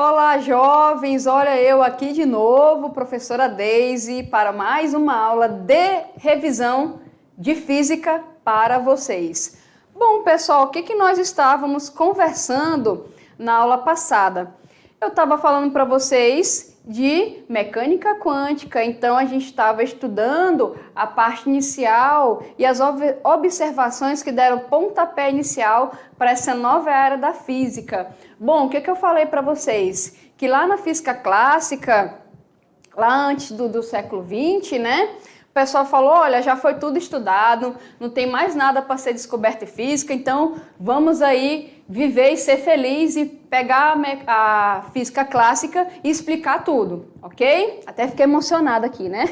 Olá, jovens! Olha eu aqui de novo, professora Deise, para mais uma aula de revisão de física para vocês. Bom, pessoal, o que nós estávamos conversando na aula passada? Eu estava falando para vocês de mecânica quântica, então a gente estava estudando a parte inicial e as observações que deram pontapé inicial para essa nova era da física. Bom, o que eu falei para vocês? Que lá na física clássica, lá antes do século XX, né? O pessoal falou, olha, já foi tudo estudado, não tem mais nada para ser descoberto em física, então vamos aí viver e ser feliz e pegar a física clássica e explicar tudo, ok? Até fiquei emocionada aqui, né?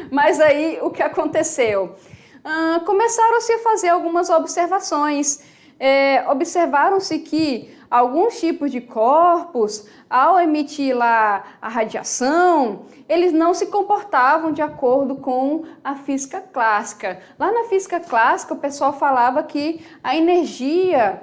Mas aí o que aconteceu? Começaram-se a fazer algumas observações. Observaram-se que alguns tipos de corpos, ao emitir lá a radiação, eles não se comportavam de acordo com a física clássica. Lá na física clássica, o pessoal falava que a energia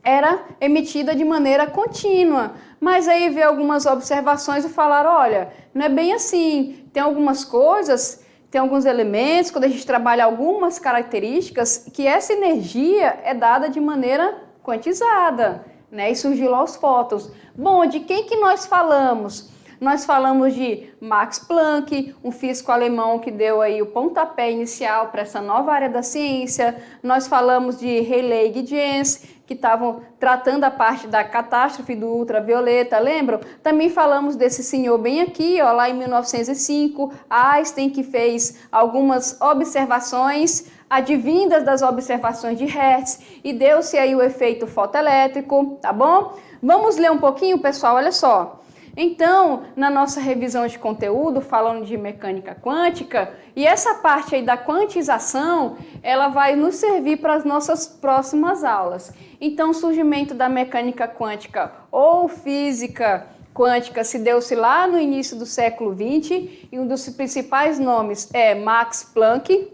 era emitida de maneira contínua, mas aí veio algumas observações e falaram, olha, não é bem assim, tem algumas coisas, tem alguns elementos, quando a gente trabalha algumas características, que essa energia é dada de maneira quantizada, né? E surgiu lá os fótons. Bom, de quem que nós falamos? Nós falamos de Max Planck, um físico alemão que deu aí o pontapé inicial para essa nova área da ciência. Nós falamos de Rayleigh e Jens, que estavam tratando a parte da catástrofe do ultravioleta, lembram? Também falamos desse senhor bem aqui, ó, lá em 1905, Einstein, que fez algumas observações advindas das observações de Hertz e deu-se aí o efeito fotoelétrico, tá bom? Vamos ler um pouquinho, pessoal, olha só. Então, na nossa revisão de conteúdo, falando de mecânica quântica, e essa parte aí da quantização, ela vai nos servir para as nossas próximas aulas. Então, o surgimento da mecânica quântica ou física quântica se deu-se lá no início do século XX, e um dos principais nomes é Max Planck,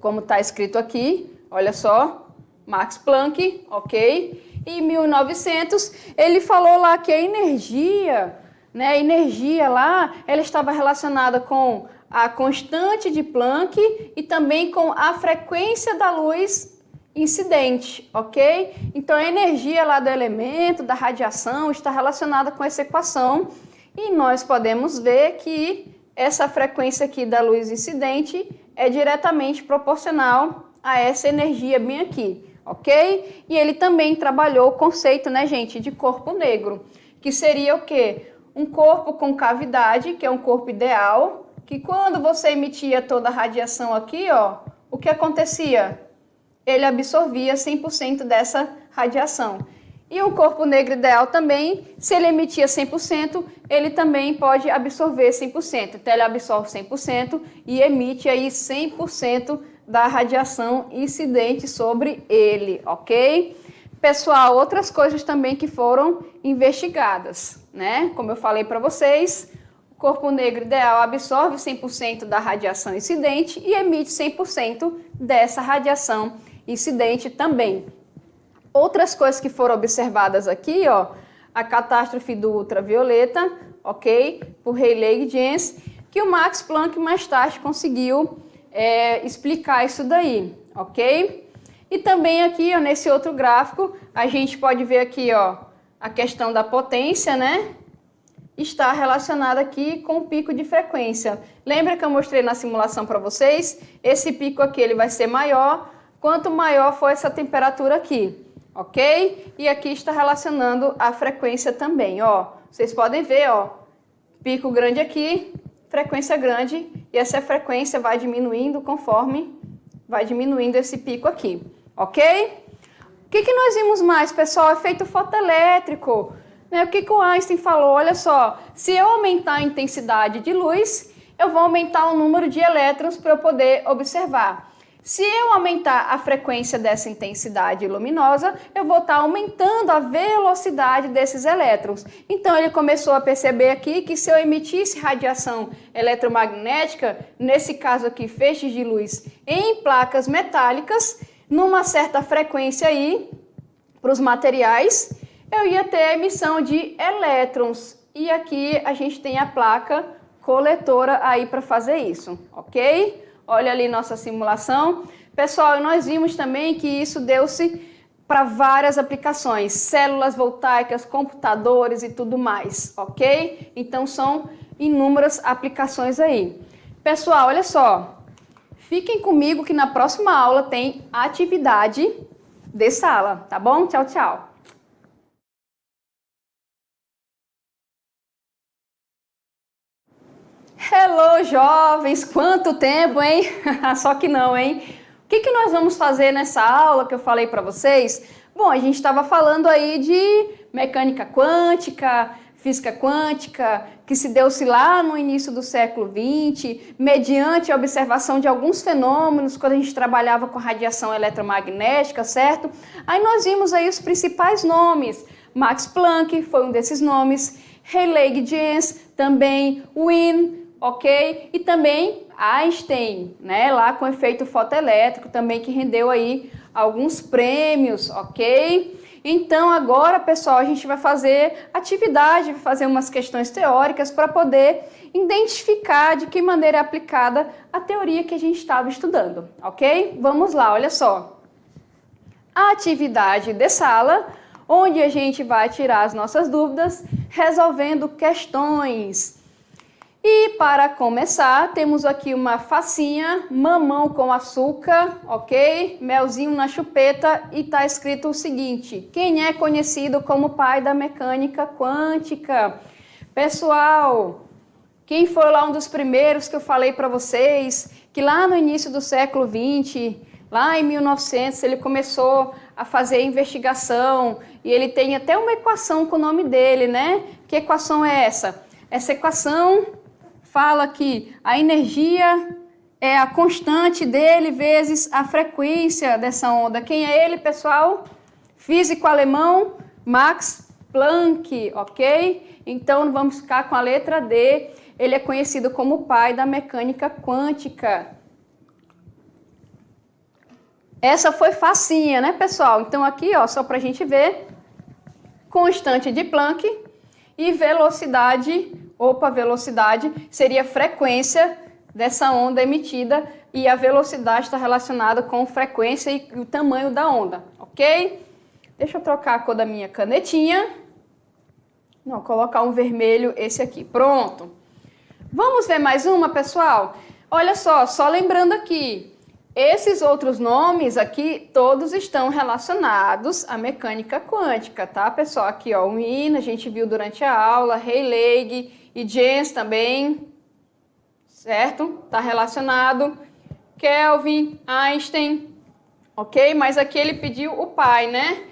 como está escrito aqui, olha só, Max Planck, ok? Em 1900, ele falou lá que a energia, né, a energia lá, ela estava relacionada com a constante de Planck e também com a frequência da luz incidente, ok? Então, a energia lá do elemento, da radiação, está relacionada com essa equação e nós podemos ver que essa frequência aqui da luz incidente é diretamente proporcional a essa energia bem aqui, ok? E ele também trabalhou o conceito, né, gente, de corpo negro, que seria o quê? Um corpo com cavidade, que é um corpo ideal, que quando você emitia toda a radiação aqui, ó, o que acontecia? Ele absorvia 100% dessa radiação. E um corpo negro ideal também, se ele emitia 100%, ele também pode absorver 100%. Então, ele absorve 100% e emite aí 100% da radiação incidente sobre ele, ok? Pessoal, outras coisas também que foram investigadas, né? Como eu falei para vocês, o corpo negro ideal absorve 100% da radiação incidente e emite 100% dessa radiação incidente também. Outras coisas que foram observadas aqui, ó, a catástrofe do ultravioleta, ok? Por Rayleigh e Jens, que o Max Planck mais tarde conseguiu explicar isso daí, ok? E também aqui, ó, nesse outro gráfico, a gente pode ver aqui, ó, a questão da potência, né? Está relacionada aqui com o pico de frequência. Lembra que eu mostrei na simulação para vocês? Esse pico aqui ele vai ser maior, quanto maior for essa temperatura aqui. Ok? E aqui está relacionando a frequência também, ó. Vocês podem ver, ó, pico grande aqui, frequência grande, e essa frequência vai diminuindo conforme vai diminuindo esse pico aqui, ok? O que nós vimos mais, pessoal? Efeito fotoelétrico. Né? O que o Einstein falou? Olha só, se eu aumentar a intensidade de luz, eu vou aumentar o número de elétrons para eu poder observar. Se eu aumentar a frequência dessa intensidade luminosa, eu vou estar aumentando a velocidade desses elétrons. Então, ele começou a perceber aqui que se eu emitisse radiação eletromagnética, nesse caso aqui, feixes de luz em placas metálicas, numa certa frequência aí, para os materiais, eu ia ter a emissão de elétrons. E aqui a gente tem a placa coletora aí para fazer isso, ok? Olha ali nossa simulação. Pessoal, nós vimos também que isso deu-se para várias aplicações, células voltaicas, computadores e tudo mais, ok? Então são inúmeras aplicações aí. Pessoal, olha só, fiquem comigo que na próxima aula tem atividade de sala, tá bom? Tchau, tchau! Hello, jovens! Quanto tempo, hein? Só que não, hein? O que nós vamos fazer nessa aula que eu falei para vocês? Bom, a gente estava falando aí de mecânica quântica, física quântica, que se deu-se lá no início do século XX, mediante a observação de alguns fenômenos, quando a gente trabalhava com radiação eletromagnética, certo? Aí nós vimos aí os principais nomes. Max Planck foi um desses nomes, Rayleigh-Jeans, também Wien, ok? E também Einstein, né? Lá com efeito fotoelétrico também, que rendeu aí alguns prêmios, ok? Então agora, pessoal, a gente vai fazer atividade, vai fazer umas questões teóricas para poder identificar de que maneira é aplicada a teoria que a gente estava estudando, ok? Vamos lá, olha só. A atividade de sala, onde a gente vai tirar as nossas dúvidas, resolvendo questões. E para começar, temos aqui uma facinha, mamão com açúcar, ok? Melzinho na chupeta e está escrito o seguinte: quem é conhecido como pai da mecânica quântica? Pessoal, quem foi lá um dos primeiros que eu falei para vocês, que lá no início do século XX, lá em 1900, ele começou a fazer investigação e ele tem até uma equação com o nome dele, né? Que equação é essa? Essa equação fala que a energia é a constante dele vezes a frequência dessa onda. Quem é ele, pessoal? Físico alemão Max Planck, ok? Então vamos ficar com a letra D. Ele é conhecido como o pai da mecânica quântica. Essa foi facinha, né, pessoal? Então aqui, ó, só para a gente ver, constante de Planck e velocidade. Velocidade seria a frequência dessa onda emitida e a velocidade está relacionada com frequência e o tamanho da onda, ok? Deixa eu trocar a cor da minha canetinha. Não, colocar um vermelho, esse aqui. Pronto. Vamos ver mais uma, pessoal? Olha só lembrando aqui, esses outros nomes aqui, todos estão relacionados à mecânica quântica, tá, pessoal? Aqui, ó, o Wien, a gente viu durante a aula, Rayleigh e Jeans também, certo? Está relacionado. Kelvin, Einstein, ok? Mas aqui ele pediu o pai, né?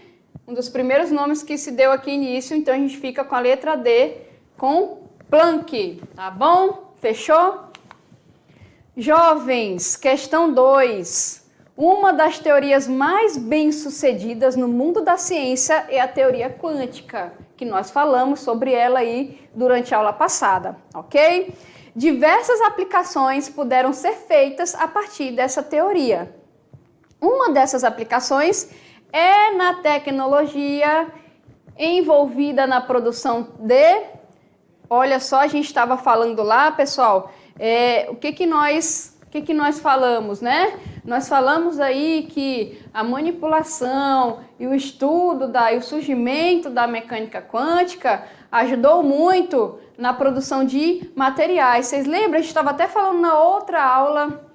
Um dos primeiros nomes que se deu aqui início, então a gente fica com a letra D, com Planck, tá bom? Fechou? Jovens, questão 2. Uma das teorias mais bem-sucedidas no mundo da ciência é a teoria quântica, que nós falamos sobre ela aí durante a aula passada, ok? Diversas aplicações puderam ser feitas a partir dessa teoria. Uma dessas aplicações é na tecnologia envolvida na produção de... Olha só, a gente estava falando lá, pessoal, o que nós falamos, né? Nós falamos aí que a manipulação e o estudo e o surgimento da mecânica quântica ajudou muito na produção de materiais. Vocês lembram? A gente estava até falando na outra aula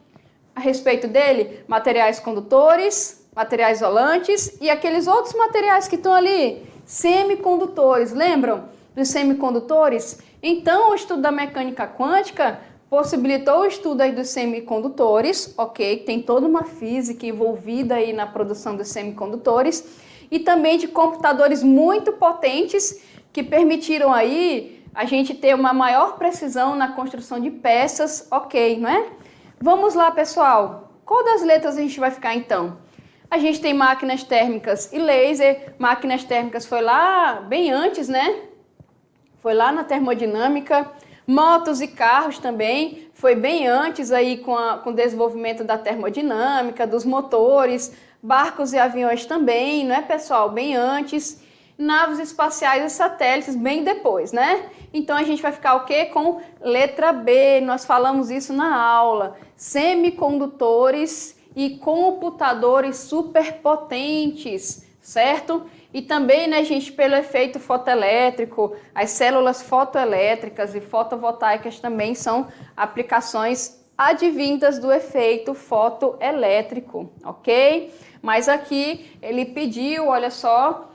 a respeito dele, materiais condutores, materiais isolantes e aqueles outros materiais que estão ali, semicondutores. Lembram dos semicondutores? Então, o estudo da mecânica quântica possibilitou o estudo aí dos semicondutores, ok? Tem toda uma física envolvida aí na produção dos semicondutores e também de computadores muito potentes que permitiram aí a gente ter uma maior precisão na construção de peças, ok, não é? Vamos lá, pessoal. Qual das letras a gente vai ficar então? A gente tem máquinas térmicas e laser. Máquinas térmicas foi lá bem antes, né? Foi lá na termodinâmica. Motos e carros também, foi bem antes aí com o desenvolvimento da termodinâmica, dos motores, barcos e aviões também, não é, pessoal? Bem antes. naves espaciais e satélites bem depois, né? Então a gente vai ficar o quê? Com letra B, nós falamos isso na aula. Semicondutores e computadores superpotentes, certo? E também, né, gente, pelo efeito fotoelétrico, as células fotoelétricas e fotovoltaicas também são aplicações advindas do efeito fotoelétrico, ok? Mas aqui ele pediu, olha só,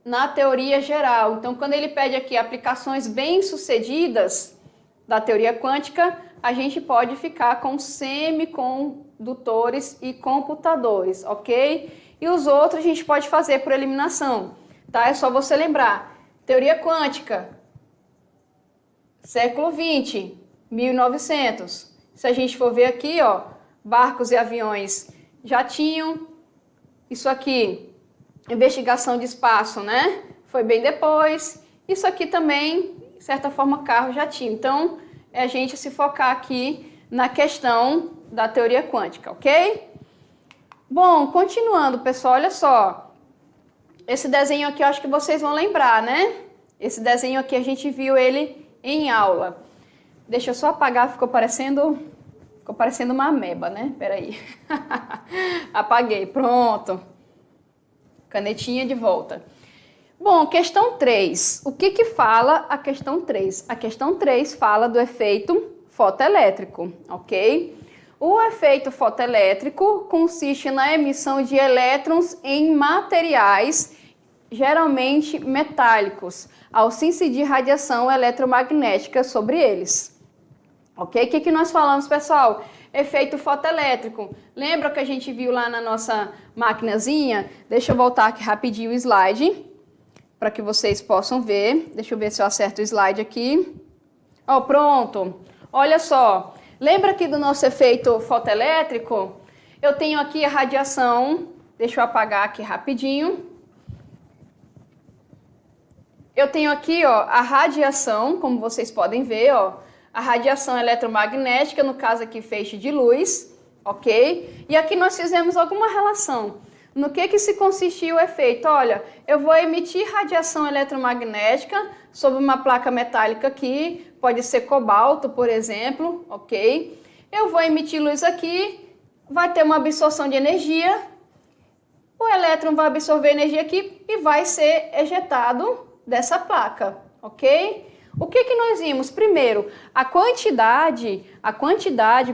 na teoria geral. Então, quando ele pede aqui aplicações bem-sucedidas da teoria quântica, a gente pode ficar com semicondutores e computadores, ok? E os outros a gente pode fazer por eliminação, tá? É só você lembrar. Teoria quântica, século 20, 1900. Se a gente for ver aqui, ó, barcos e aviões já tinham. Isso aqui, investigação de espaço, né? Foi bem depois. Isso aqui também, de certa forma, carro já tinha. Então, é a gente se focar aqui na questão da teoria quântica, ok? Bom, continuando, pessoal, olha só. Esse desenho aqui eu acho que vocês vão lembrar, né? Esse desenho aqui a gente viu ele em aula. Deixa eu só apagar, ficou parecendo uma ameba, né? Peraí. Apaguei, pronto. Canetinha de volta. Bom, questão 3. O que que fala a questão 3? A questão 3 fala do efeito fotoelétrico, ok? O efeito fotoelétrico consiste na emissão de elétrons em materiais, geralmente metálicos, ao se incidir radiação eletromagnética sobre eles. Ok? O que que nós falamos, pessoal? Efeito fotoelétrico. Lembra que a gente viu lá na nossa maquinazinha? Deixa eu voltar aqui rapidinho o slide, para que vocês possam ver. Deixa eu ver se eu acerto o slide aqui. Ó, pronto. Olha só. Lembra aqui do nosso efeito fotoelétrico? Eu tenho aqui a radiação. Deixa eu apagar aqui rapidinho. Eu tenho aqui, ó, a radiação, como vocês podem ver, ó, a radiação eletromagnética, no caso aqui feixe de luz, ok? E aqui nós fizemos alguma relação. No que se consistia o efeito? Olha, eu vou emitir radiação eletromagnética sobre uma placa metálica aqui, pode ser cobalto, por exemplo, ok? Eu vou emitir luz aqui, vai ter uma absorção de energia, o elétron vai absorver energia aqui e vai ser ejetado dessa placa, ok? O que que nós vimos? Primeiro, a quantidade,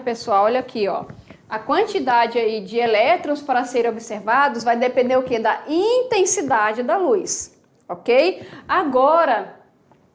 pessoal, olha aqui, ó. A quantidade aí de elétrons para serem observados vai depender o quê? Da intensidade da luz, ok? Agora,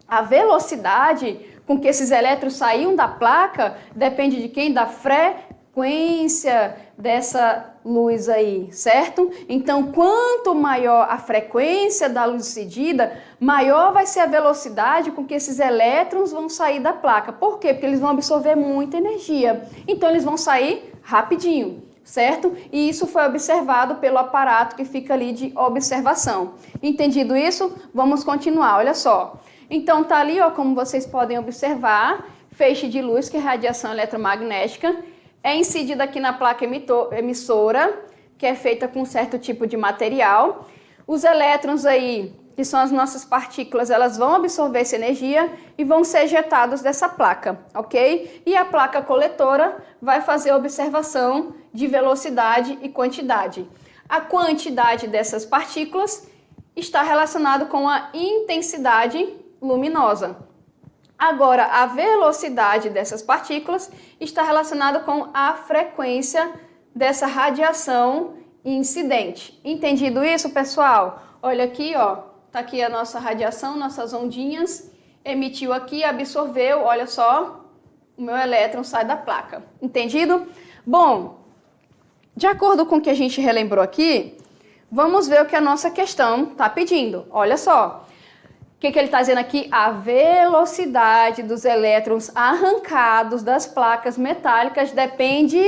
a velocidade com que esses elétrons saíam da placa depende de quem? Da frequência dessa luz aí, certo? Então, quanto maior a frequência da luz incidida, maior vai ser a velocidade com que esses elétrons vão sair da placa. Por quê? Porque eles vão absorver muita energia. Então, eles vão sair rapidinho, certo? E isso foi observado pelo aparato que fica ali de observação. Entendido isso? Vamos continuar, olha só. Então, tá ali, ó, como vocês podem observar, feixe de luz, que é radiação eletromagnética, é incidida aqui na placa emissora, que é feita com um certo tipo de material. Os elétrons aí, que são as nossas partículas, elas vão absorver essa energia e vão ser ejetados dessa placa, ok? E a placa coletora vai fazer a observação de velocidade e quantidade. A quantidade dessas partículas está relacionada com a intensidade luminosa. Agora, a velocidade dessas partículas está relacionada com a frequência dessa radiação incidente. Entendido isso, pessoal? Olha aqui, ó, tá aqui a nossa radiação, nossas ondinhas, emitiu aqui, absorveu, olha só, o meu elétron sai da placa. Entendido? Bom, de acordo com o que a gente relembrou aqui, vamos ver o que a nossa questão está pedindo. Olha só. O que ele está dizendo aqui? A velocidade dos elétrons arrancados das placas metálicas depende...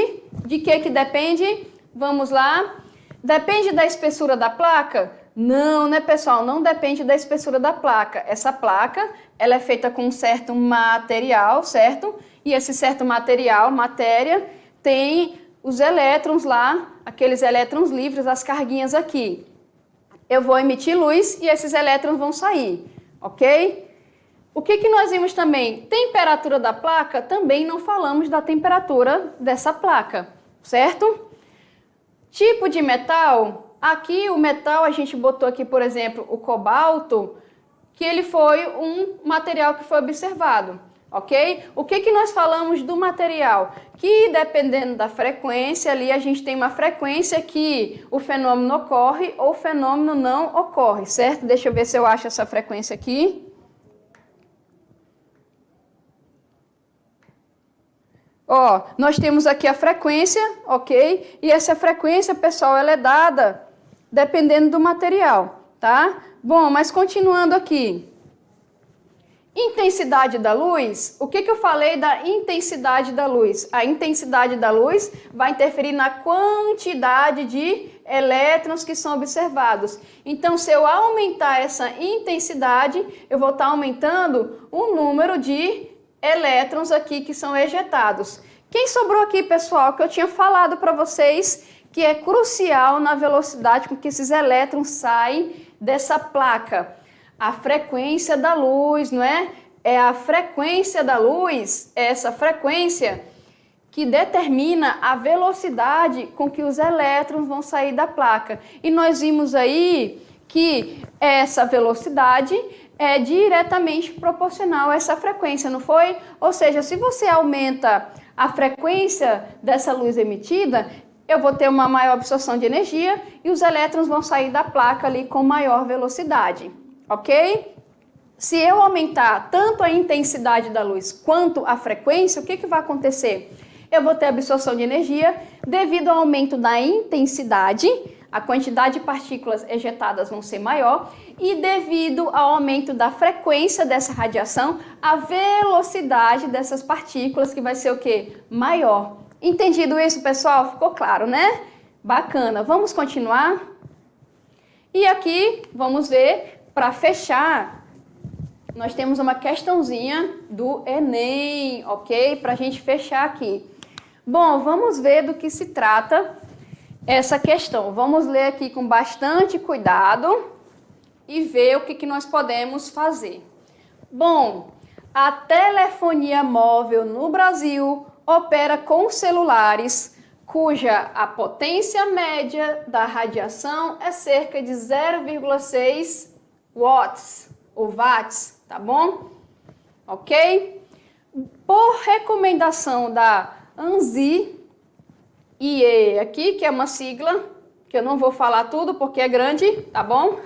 De que depende? Vamos lá. Depende da espessura da placa? Não, né, pessoal? Não depende da espessura da placa. Essa placa, ela é feita com um certo material, certo? E esse certo material, matéria, tem os elétrons lá, aqueles elétrons livres, as carguinhas aqui. eu vou emitir luz e esses elétrons vão sair, ok? O que nós vimos também? Temperatura da placa, também não falamos da temperatura dessa placa, certo? Tipo de metal, aqui o metal a gente botou aqui, por exemplo, o cobalto, que ele foi um material que foi observado, ok? O que nós falamos do material? Que dependendo da frequência ali, a gente tem uma frequência que o fenômeno ocorre ou o fenômeno não ocorre, certo? Deixa eu ver se eu acho essa frequência aqui. Ó, nós temos aqui a frequência, ok? E essa frequência, pessoal, ela é dada dependendo do material, tá? Bom, mas continuando aqui. Intensidade da luz, o que eu falei da intensidade da luz? A intensidade da luz vai interferir na quantidade de elétrons que são observados. Então, se eu aumentar essa intensidade, eu vou estar aumentando o número de elétrons aqui que são ejetados. Quem sobrou aqui, pessoal, que eu tinha falado para vocês que é crucial na velocidade com que esses elétrons saem dessa placa? A frequência da luz, não é? É a frequência da luz, essa frequência que determina a velocidade com que os elétrons vão sair da placa. E nós vimos aí que essa velocidade é diretamente proporcional a essa frequência, não foi? Ou seja, se você aumenta a frequência dessa luz emitida, eu vou ter uma maior absorção de energia e os elétrons vão sair da placa ali com maior velocidade, ok? Se eu aumentar tanto a intensidade da luz quanto a frequência, o que vai acontecer? Eu vou ter absorção de energia devido ao aumento da intensidade, a quantidade de partículas ejetadas vão ser maior e devido ao aumento da frequência dessa radiação, a velocidade dessas partículas que vai ser o quê? Maior. Entendido isso, pessoal? Ficou claro, né? Bacana. Vamos continuar? E aqui, vamos ver, para fechar, nós temos uma questãozinha do Enem, ok? Para a gente fechar aqui. Bom, vamos ver do que se trata essa questão. Vamos ler aqui com bastante cuidado e ver o que nós podemos fazer. Bom, a telefonia móvel no Brasil opera com celulares cuja a potência média da radiação é cerca de 0,6 watts ou watts, tá bom? Ok? Por recomendação da ANSI, IE aqui, que é uma sigla, que eu não vou falar tudo porque é grande, tá bom?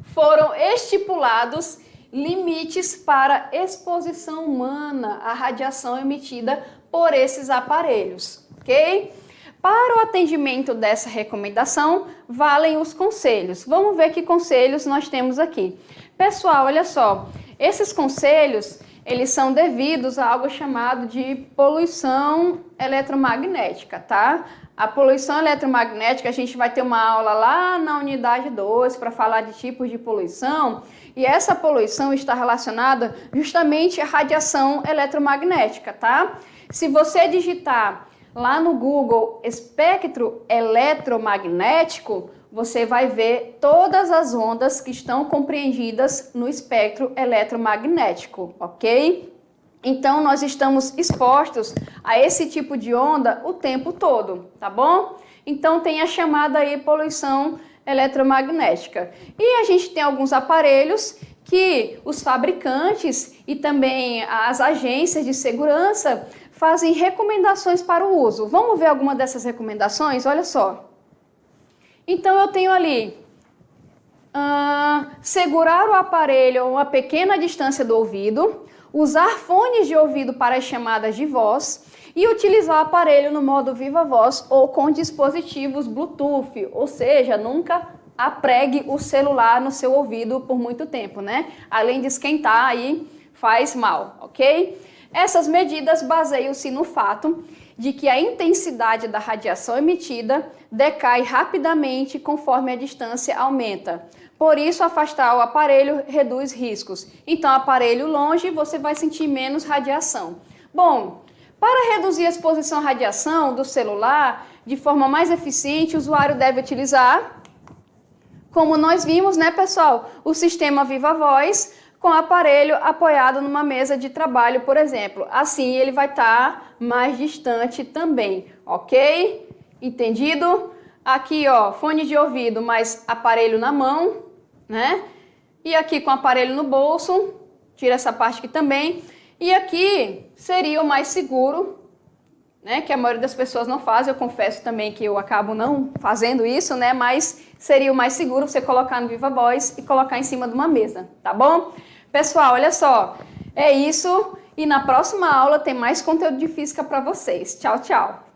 Foram estipulados limites para exposição humana à radiação emitida por esses aparelhos, ok? Para o atendimento dessa recomendação, valem os conselhos. Vamos ver que conselhos nós temos aqui. Pessoal, olha só, esses conselhos, eles são devidos a algo chamado de poluição eletromagnética, tá? A poluição eletromagnética, a gente vai ter uma aula lá na unidade 2 para falar de tipos de poluição, e essa poluição está relacionada justamente à radiação eletromagnética, tá? Se você digitar lá no Google espectro eletromagnético, você vai ver todas as ondas que estão compreendidas no espectro eletromagnético, ok? Então, nós estamos expostos a esse tipo de onda o tempo todo, tá bom? Então, tem a chamada aí poluição eletromagnética. E a gente tem alguns aparelhos que os fabricantes e também as agências de segurança fazem recomendações para o uso. Vamos ver alguma dessas recomendações? Olha só. Então, eu tenho ali segurar o aparelho a uma pequena distância do ouvido, usar fones de ouvido para as chamadas de voz e utilizar o aparelho no modo viva voz ou com dispositivos Bluetooth, ou seja, nunca apregue o celular no seu ouvido por muito tempo, né? Além de esquentar, aí faz mal, ok? Essas medidas baseiam-se no fato de que a intensidade da radiação emitida decai rapidamente conforme a distância aumenta. Por isso, afastar o aparelho reduz riscos. Então, aparelho longe, você vai sentir menos radiação. Bom, para reduzir a exposição à radiação do celular de forma mais eficiente, o usuário deve utilizar como nós vimos, né, pessoal, o sistema Viva Voz com o aparelho apoiado numa mesa de trabalho, por exemplo. Assim ele vai estar mais distante também, ok? Entendido? Aqui, ó, fone de ouvido, mais aparelho na mão, né? E aqui com o aparelho no bolso, tira essa parte aqui também. E aqui seria o mais seguro, né? Que a maioria das pessoas não faz, eu confesso também que eu acabo não fazendo isso, né? Mas seria o mais seguro você colocar no Viva Voz e colocar em cima de uma mesa, tá bom? Pessoal, olha só, é isso e na próxima aula tem mais conteúdo de física para vocês. Tchau, tchau!